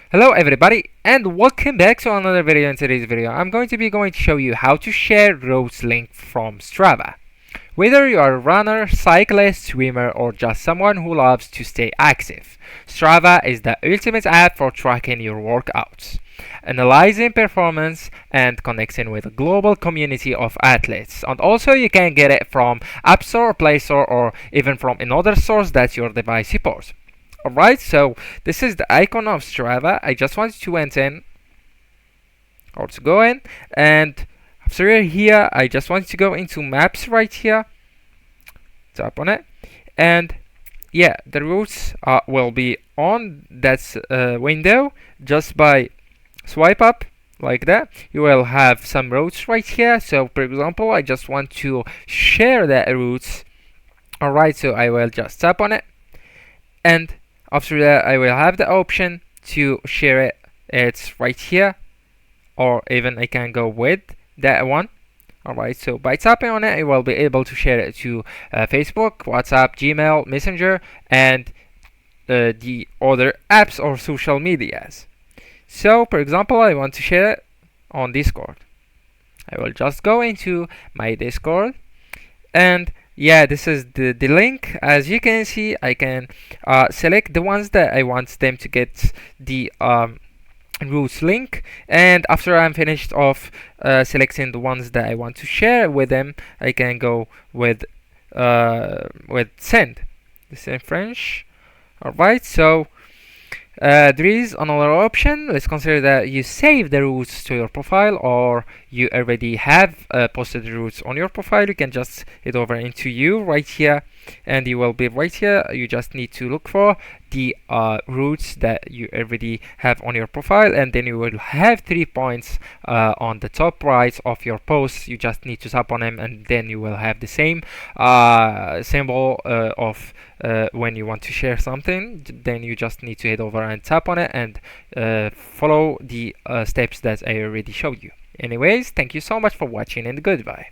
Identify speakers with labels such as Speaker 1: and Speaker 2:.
Speaker 1: Hello everybody and welcome back to another video. In today's video I'm going to show you how to share routes link from Strava. Whether you are a runner, cyclist, swimmer or just someone who loves to stay active, Strava is the ultimate app for tracking your workouts, analyzing performance and connecting with a global community of athletes. And also you can get it from App Store, Play Store or even from another source that your device supports. Alright, so this is the icon of Strava. I just want to enter in or to go in, and after here I just want to go into maps right here, tap on it, and yeah, the routes will be on that window. Just by swipe up like that, you will have some routes right here. So for example, I just want to share the routes. Alright, so I will just tap on it, and after that I will have the option to share it. It's right here, or even I can go with that one. Alright, so by tapping on it I will be able to share it to Facebook, WhatsApp, Gmail, Messenger and the other apps or social medias. So for example, I want to share it on Discord. I will just go into my Discord, and yeah, this is the link. As you can see, I can select the ones that I want them to get the routes link, and after I'm finished off selecting the ones that I want to share with them, I can go with send. This is in French. Alright, so there is another option. Let's consider that you save the routes to your profile, or you already have posted the routes on your profile. You can just head over into you right here, and you will be right here. You just need to look for the routes that you already have on your profile, and then you will have 3 points on the top right of your post. You just need to tap on them, and then you will have the same symbol of when you want to share something. Then you just need to head over and tap on it and follow the steps that I already showed you. Anyways, thank you so much for watching, and goodbye.